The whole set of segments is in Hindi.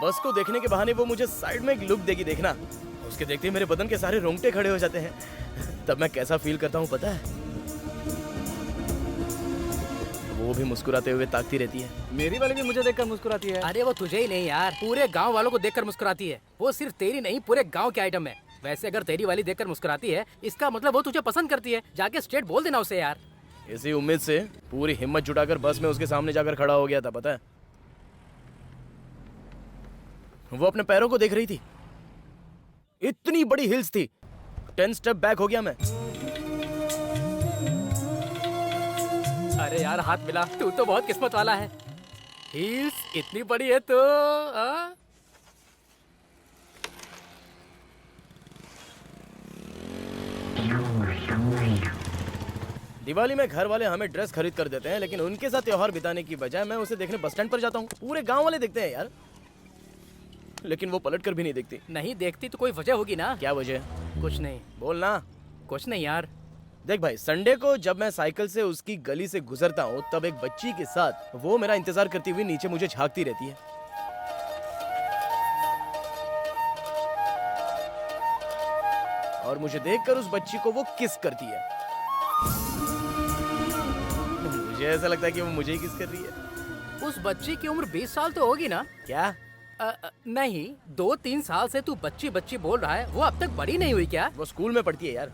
बस को देखने के बहाने वो मुझे साइड में एक लुक देगी, देखना। उसके देखते ही मेरे बदन के सारे रोंगटे खड़े हो जाते हैं। तब मैं कैसा फील करता हूँ पता है? वो भी मुस्कुराते हुए ताकती रहती है। मेरी वाली भी मुझे देखकर मुस्कुराती है। अरे वो तुझे ही नहीं यार, पूरे गांव वालों को देखकर मुस्कुराती है। वो सिर्फ तेरी नहीं, पूरे गांव के आइटम है। वैसे अगर तेरी वाली देखकर मुस्कुराती है, इसका मतलब वो तुझे पसंद करती है। जाके स्ट्रेट बोल देना उसे यार। इसी उम्मीद से पूरी हिम्मत जुटाकर बस में उसके सामने जाकर खड़ा हो गया था, पता है? वो अपने पैरों को देख रही थी। इतनी बड़ी हिल्स थी। 10 स्टेप बैक हो गया मैं। अरे यार हाथ मिला, तू तो बहुत किस्मत वाला है। हील्स इतनी बड़ी है तो दिवाली में घर वाले हमें ड्रेस खरीद कर देते हैं, लेकिन उनके साथ त्योहार बिताने की बजाय मैं उसे देखने बस स्टैंड पर जाता हूँ। पूरे गांव वाले देखते हैं यार, लेकिन वो पलट कर भी नहीं देखती। नहीं देखती तो कोई वजह होगी ना। क्या वजह? कुछ नहीं। बोलना। कुछ नहीं यार। देख भाई, संडे को जब मैं साइकिल से उसकी गली से गुजरता हूँ, तब एक बच्ची के साथ वो मेरा इंतजार करती हुई नीचे मुझे झांकती रहती है। और मुझे देखकर उस बच्ची को वो किस करती है। मुझे ऐसा लगता है कि वो मुझे ही किस कर रही है। उस बच्ची की उम्र 20 साल तो होगी ना? क्या? नहीं, 2-3 साल से तू बच्ची बच्ची बोल रहा है। वो अब तक बड़ी नहीं हुई क्या? वो स्कूल में पढ़ती है यार।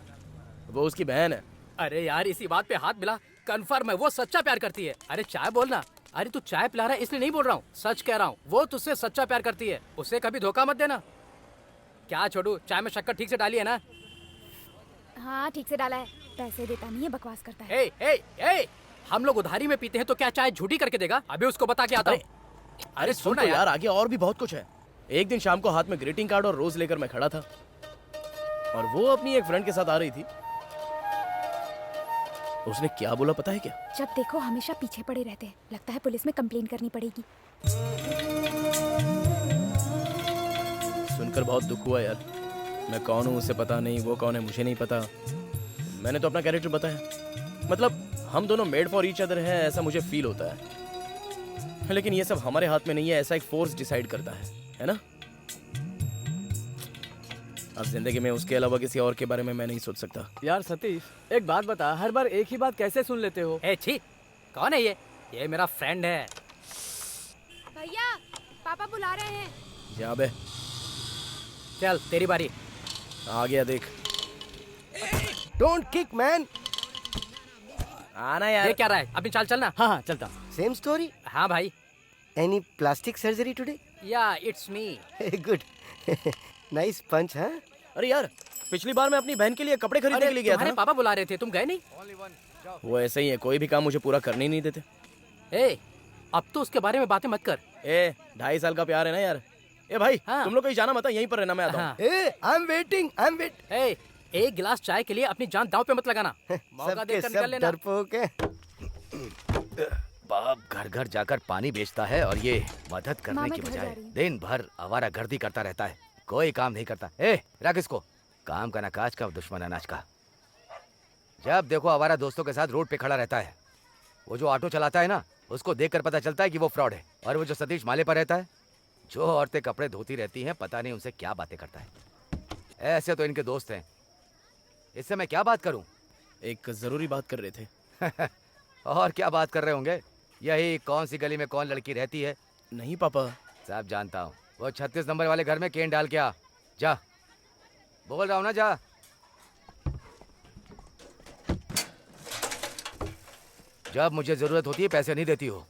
वो उसकी बहन है। अरे यार इसी बात पे हाथ मिला। कंफर्म है वो सच्चा प्यार करती है। अरे चाय बोलना। अरे तू चाय पिला रहा है इसलिए नहीं बोल रहा हूँ, सच कह रहा हूँ। वो तुझसे सच्चा प्यार करती है। उसे कभी धोखा मत देना। क्या छोड़ू, चाय में शक्कर ठीक से डाली है ना? हाँ ठीक से डाला है। पैसे देता नहीं है, बकवास करता है। ए, हम लोग उधारी में पीते हैं तो क्या चाय झूठी करके देगा? अभी उसको बता के आता हूँ। अरे सुन तो यार, आगे और भी बहुत कुछ है। एक दिन शाम को हाथ में ग्रीटिंग कार्ड और रोज लेकर मैं खड़ा था, और वो अपनी एक फ्रेंड के साथ आ रही थी। उसने क्या बोला पता है क्या? जब देखो हमेशा पीछे पड़े रहते हैं, लगता है पुलिस में कंप्लेन करनी पड़ेगी। सुनकर बहुत दुख हुआ यार। मैं कौन हूँ उसे पता नहीं, वो कौन है मुझे नहीं पता। मैंने तो अपना कैरेक्टर बताया। मतलब हम दोनों मेड फॉर ईच अदर है, ऐसा मुझे फील होता है। लेकिन ये सब हमारे हाथ में नहीं है, ऐसा एक फोर्स डिसाइड करता है ना? अब जिंदगी में उसके अलावा किसी और के बारे में मैं नहीं सोच सकता। यार सतीश, एक बात बता, हर बार एक ही बात कैसे सुन लेते हो? ए छी, कौन है ये? ये मेरा फ्रेंड है। भैया पापा बुला रहे हैं। जा बे। चल तेरी बारी। आ गया देख। Don't kick man. आना यार। ये क्या रहा है? अपनी चाल चलना। हाँ चलता। Same story. हाँ भाई। Any plastic surgery today? या इट्स मी। गुड। नाइस पंच। हाँ अरे यार, पिछली बार मैं अपनी बहन के लिए कपड़े खरीदने के लिए गया था तुम्हारे ना? पापा बुला रहे थे, तुम गए नहीं? वो ऐसे ही है, कोई भी काम मुझे पूरा करने ही नहीं देते। ए, अब तो उसके बारे में बातें मत कर। 2.5 साल का प्यार है ना यार। ए भाई, हाँ। तुम लोग कहीं जाना मत, यहीं पर रहना, मैं आता हूँ। हाँ। I am waiting. ए, एक गिलास चाय के लिए अपनी जान दांव पे मत लगाना। मौका सबके देखकर निकल सब लेना। डरपोक है। बाप घर घर जाकर पानी बेचता है और ये मदद करने मामा की घर बजाय जा रही हूँ। दिन भर आवारागर्दी करता रहता है, कोई काम नहीं करता। ए रख इसको, काम का ना काज का, दुश्मन अनाज का। जब देखो आवारा दोस्तों के साथ रोड पे खड़ा रहता है। वो जो ऑटो चलाता है ना, उसको देखकर पता चलता है कि वो फ्रॉड है। और वो जो सतीश माले पर रहता है, जो औरतें कपड़े धोती रहती हैं, पता नहीं उनसे क्या बातें करता है। ऐसे तो इनके दोस्त हैं, इससे मैं क्या बात करूं? एक जरूरी बात कर रहे थे। और क्या बात कर रहे होंगे? यही कौन सी गली में कौन लड़की रहती है? नहीं पापा। सब जानता हूँ। वो 36 नंबर वाले घर में केन डाल के आ। जा, बोल रहा हूँ ना, जा। जब मुझे जरूरत होती है पैसे नहीं देती हो,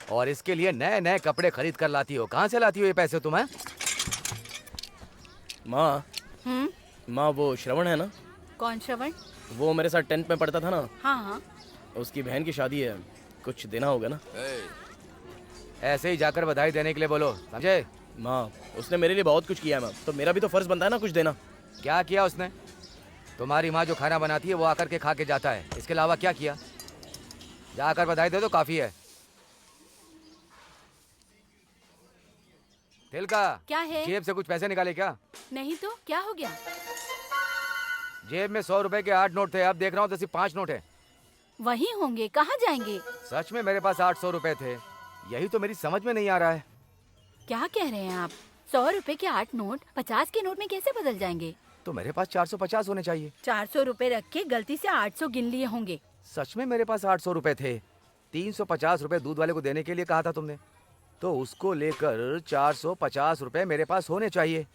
और इसके लिए नए नए कपड़े खरीद कर लाती हो। कहाँ से लाती हो ये पैसे तुम्हें? माँ वो श्रवण है ना? कौन श्रवण? वो मेरे साथ 10th में पढ़ता था ना। हाँ। उसकी बहन की शादी है, कुछ देना होगा ना? ऐसे ही जाकर बधाई देने के लिए बोलो, समझे? माँ उसने मेरे लिए बहुत कुछ किया है माँ, तो मेरा भी तो फर्ज बनता है ना कुछ देना। क्या किया उसने? तुम्हारी माँ जो खाना बनाती है वो आकर के खा के जाता है, इसके अलावा क्या किया? जाकर बधाई दे दो, काफी है। तिलका, क्या है? जेब से कुछ पैसे निकाले क्या? नहीं तो क्या हो गया? जेब में 100 रुपए के 8 नोट थे, अब देख रहा हूँ तो सिर्फ 5 नोट है। वहीं होंगे, कहाँ जाएंगे? सच में मेरे पास 800 रुपए थे, यही तो मेरी समझ में नहीं आ रहा है। क्या कह रहे हैं आप? 100 रुपए के 8 नोट 50 के नोट में कैसे बदल जाएंगे? तो मेरे पास 450 होने चाहिए। 400 रुपए रख के गलती से 800 गिन लिए होंगे। सच में मेरे पास 800 रुपए थे। 350 रुपए दूध वाले को देने के लिए कहा था तुमने, तो उसको लेकर 450 रुपए मेरे पास होने चाहिए।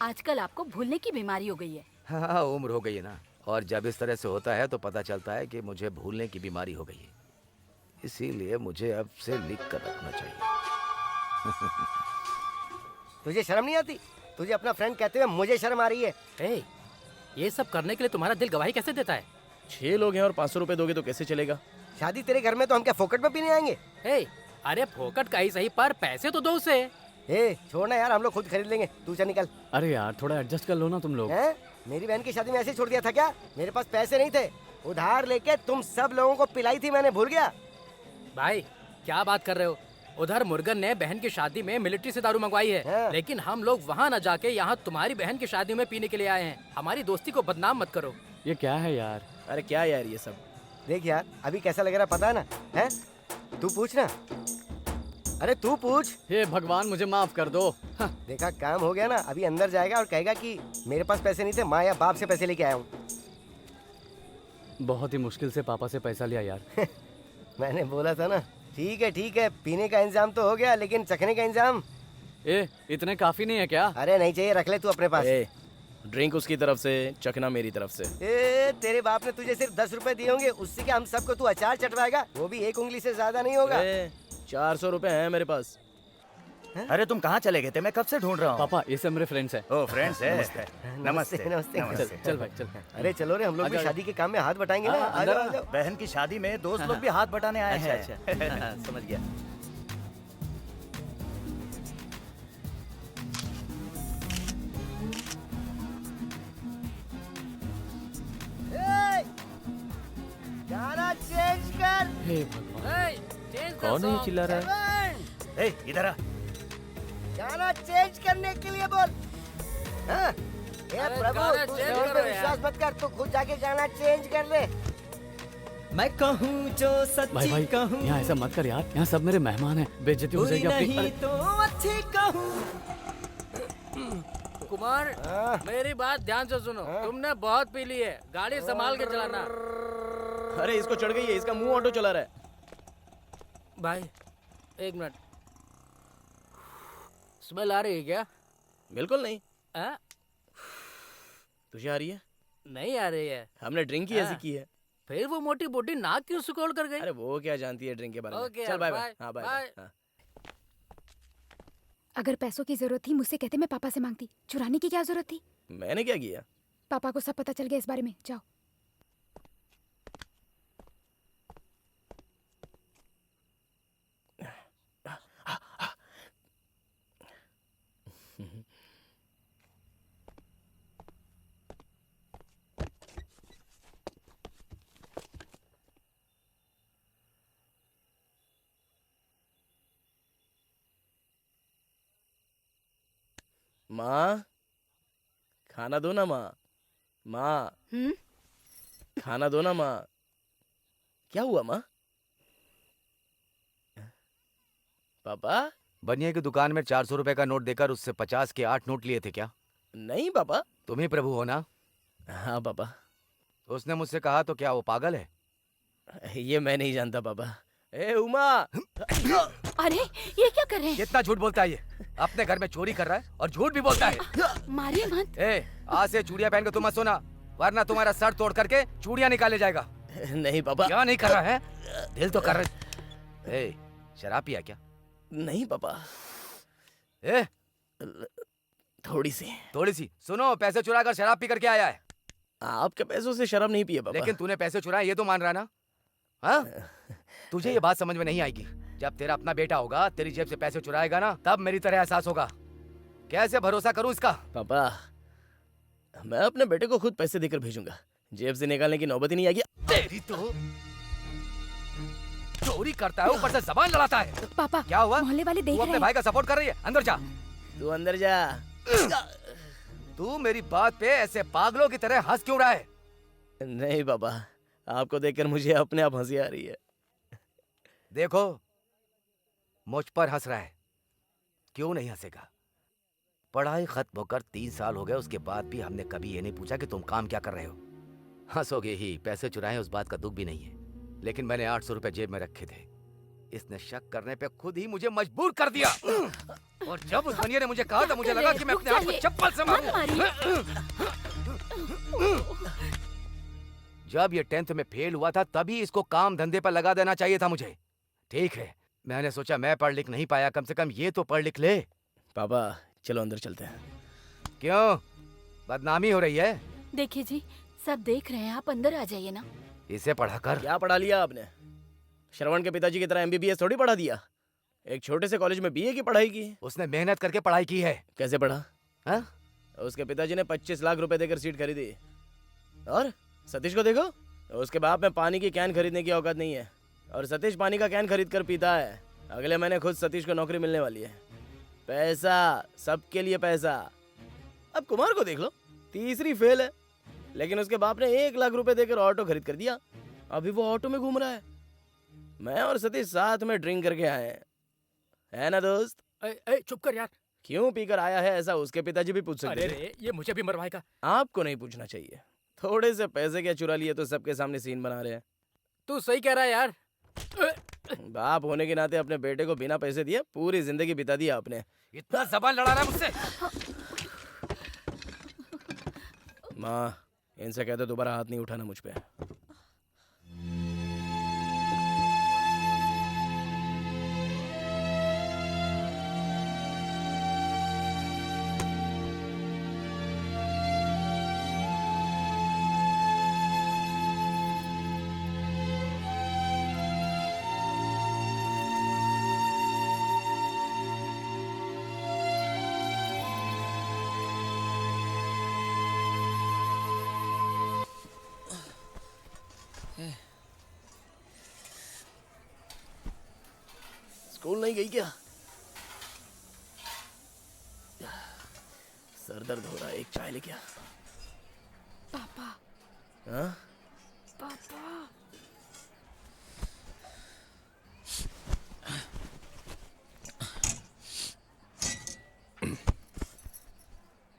आजकल आपको भूलने की बीमारी हो गई है। हाँ, उम्र हो गई है ना, और जब इस तरह से होता है तो पता चलता है कि मुझे भूलने की बीमारी हो गई है। इसीलिए मुझे अब से लिख कर रखना चाहिए। तुझे शर्म नहीं आती? तुझे अपना फ्रेंड कहते हुए मुझे शर्म आ रही है। ए, ये सब करने के लिए तुम्हारा दिल गवाही कैसे देता है? 6 लोग हैं और 500 रुपए दोगे तो कैसे चलेगा? शादी तेरे घर में तो हम क्या फोकट में पीने आएंगे? ए, अरे फोकट का ही सही, पर पैसे तो दो उसे। ए छोड़ना यार, हम लोग खुद खरीद लेंगे, तू चल निकल। अरे यार थोड़ा एडजस्ट कर लो ना तुम लोग। हैं? मेरी बहन की शादी में ऐसे ही छोड़ दिया था क्या? मेरे पास पैसे नहीं थे, उधार लेके तुम सब लोगों को पिलाई थी मैंने, भूल गया? भाई क्या बात कर रहे हो? उधर मुर्गन ने बहन की शादी में मिलिट्री से दारू मंगवाई है, हाँ। लेकिन हम लोग वहाँ न जाके यहाँ तुम्हारी बहन की शादी में पीने के लिए आए हैं। हमारी दोस्ती को बदनाम मत करो। ये क्या है यार? अरे क्या यार ये सब? देख यार, अभी कैसा लग रहा पता है ना? हैं? तू पूछ ना, अरे तू पूछ। हे भगवान मुझे माफ कर दो। हाँ, देखा, काम हो गया ना। अभी अंदर जाएगा और कहेगा कि मेरे पास पैसे नहीं थे, माँ या बाप से पैसे लेके आया हूँ। बहुत ही मुश्किल से पापा से पैसा लिया यार। मैंने बोला था ना। ठीक है, पीने का इंतजाम तो हो गया, लेकिन चखने का इंतजाम? ए इतने काफी नहीं है क्या? अरे नहीं चाहिए, रख ले तू अपने पास। ए, ड्रिंक उसकी तरफ से, चखना मेरी तरफ से। ए तेरे बाप ने तुझे सिर्फ 10 रुपए दिए होंगे, उससे क्या हम सबको तू अचार चटवाएगा? वो भी एक उंगली से ज्यादा नहीं होगा। 400 रुपए हैं मेरे पास। अरे तुम कहाँ चले गए थे? मैं कब से ढूंढ रहा हूँ। पापा ये सब मेरे फ्रेंड्स हैं। ओ फ्रेंड्स है। नमस्ते नमस्ते। चल चल भाई चल। अरे चलो रे, हम लोग भी आजा, शादी के काम में हाथ बटाएंगे ना। आ जाओ, आ जाओ। बहन की शादी में दोस्त लोग भी हाथ बटाने आए हैं। अच्छा समझ गया। ए, गाना चेंज कर। हे भगवान, कौन है ये चिल्ला रहा है? सेवन, ए, इधर आ। गाना चेंज करने के लिए बोल। हाँ? हे अरे प्रभु, गाना तू चेंज सेवन करो पे यार। विश्वास मत कर, तू खुद जाके गाना चेंज कर ले। मैं कहूँ जो भाई सच्ची भाई कहूँ, यहाँ ऐसा मत कर यार, यहाँ सब मेरे मेहमान हैं, बेइज्जती हो बुरी जाएगी अपनी। नहीं अरे, तो अच्छी कहूँ। कुमार, हाँ। मेरी बात ध्यान से सुनो। तुमने बहुत पी ली है, गाड़ी संभाल के चलाना। अरे इसको चढ़ गई है, इसका मुंह ऑटो चला रहा है। भाई एक मिनट, स्मेल आ रही है क्या? बिल्कुल नहीं। आ? तुझे आ रही है? नहीं आ रही है। हमने ड्रिंक ही ऐसी हाँ। की है। फिर वो मोटी बोटी नाक क्यों सुकोड़ कर गई? अरे वो क्या जानती है ड्रिंक के बारे में। ओके चल यार, बाय बाय, बाय। हाँ बाय बाय। बाय। हाँ। अगर पैसों की जरूरत थी मुझसे कहते, मैं पापा से मांगती। चुराने की क्या जरूरत थी? मैंने क्या किया? पापा को सब पता चल गया इस बारे में। जाओ। माँ, खाना दो ना माँ। माँ, खाना दो ना माँ। क्या हुआ माँ? पापा? बनिए की दुकान में 400 रुपए का नोट देकर उससे 50 के 8 नोट लिए थे क्या? नहीं पापा। तुम ही प्रभु हो ना? हाँ पापा। उसने मुझसे कहा तो क्या वो पागल है? ये मैं नहीं जानता पापा। ए उमा! अरे ये क्या कर रहे हैं? कितना झूठ बोलता है ये? अपने घर में चोरी कर रहा है और झूठ भी बोलता है। मारिए मत। ए, आज से चूड़ियां पहन के तुम मत सोना, वरना तुम्हारा सर तोड़ करके चूड़ियां निकाले जाएगा। नहीं पापा। क्या नहीं कर रहा है? दिल तो कर रहा। ए, शराब पिया क्या? नहीं पापा। ए, थोड़ी सी। थोड़ी सी? सुनो, पैसे चुरा कर शराब पी करके आया है। आपके पैसों से शराब नहीं पिए पापा। लेकिन तूने पैसे चुराए ये तो मान रहा ना? हाँ? तुझे ये बात समझ में नहीं आएगी। जब तेरा अपना बेटा होगा, तेरी जेब से पैसे चुराएगा ना, तब मेरी तरह एहसास होगा। कैसे भरोसा करूं इसका? पापा, मैं अपने बेटे को खुद पैसे देकर भेजूंगा। जेब से निकालने की नौबत ही नहीं आएगी। तेरी तो चोरी करता है, ऊपर से जबान लड़ाता है। पापा, क्या हुआ? मोहल्ले वाले तू देख अपने रहे भाई का सपोर्ट कर रही है? अंदर जा। तू अंदर जा। तू मेरी बात पे ऐसे पागलों की तरह हंस क्यों रहा है? नहीं पापा, आपको देखकर मुझे अपने आप हंसी आ रही है। देखो, मुझ पर हंस रहा है, क्यों नहीं हंसेगा? पढ़ाई खत्म होकर 3 साल हो गए, उसके बाद भी हमने कभी ये नहीं पूछा कि तुम काम क्या कर रहे हो। हंसोगे ही, पैसे चुराए उस बात का दुख भी नहीं है, लेकिन मैंने 800 रुपए जेब में रखे थे। इसने शक करने पे खुद ही मुझे मजबूर कर दिया। और जब उस बनिया ने मुझे कहा तो मुझे लगा कि मैं अपने आप को चप्पल से मारूं। जब ये 10th में फेल हुआ था तभी इसको काम धंधे पर लगा देना चाहिए था मुझे। ठीक है, मैंने सोचा मैं पढ़ लिख नहीं पाया, कम से कम ये तो पढ़ लिख ले। पापा चलो अंदर चलते हैं। क्यों, बदनामी हो रही है? देखिए जी, सब देख रहे हैं, आप अंदर आ जाइए ना। इसे पढ़ा कर। क्या पढ़ा लिया आपने? श्रवण के पिताजी की तरह एमबीबीएस थोड़ी पढ़ा दिया। एक छोटे से कॉलेज में बीए की पढ़ाई की। उसने मेहनत करके पढ़ाई की है। कैसे पढ़ा? हाँ? उसके पिताजी ने 25 लाख रुपए देकर सीट खरीदी। और सतीश को देखो, उसके बाप में पानी की कैन खरीदने की औकात नहीं है, और सतीश पानी का कैन खरीद कर पीता है। अगले महीने खुद सतीश को नौकरी मिलने वाली है। पैसा, सबके लिए पैसा। अब कुमार को देख लो, तीसरी फेल है, लेकिन उसके बाप ने 1 लाख रुपए देकर ऑटो खरीद कर दिया। अभी वो ऑटो में घूम रहा है। मैं और सतीश साथ में ड्रिंक करके आए हैं, है ना दोस्त? चुप कर यार। क्यों पीकर आया है ऐसा उसके पिताजी भी पूछ सकते अरे थे। रे, ये मुझे भी मरवाएगा। आपको नहीं पूछना चाहिए। थोड़े से पैसे क्या चुरा लिए तो सबके सामने सीन बना रहे हैं। तू सही कह रहा है यार। बाप होने के नाते अपने बेटे को बिना पैसे दिए पूरी जिंदगी बिता दी आपने। इतना जबान लड़ा रहा है मुझसे। माँ, इनसे कहते दोबारा हाथ नहीं उठाना मुझ पे। स्कूल नहीं गई क्या? सर दर्द हो रहा है, एक चाय लेके आ। पापा, हाँ? पापा।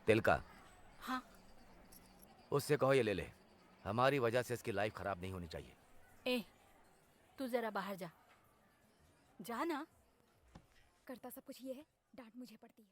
तिल का? हाँ। उससे कहो ये ले ले, हमारी वजह से इसकी लाइफ खराब नहीं होनी चाहिए। ए, तू जरा बाहर जा, जा ना। करता सब कुछ ये है, डांट मुझे पड़ती है।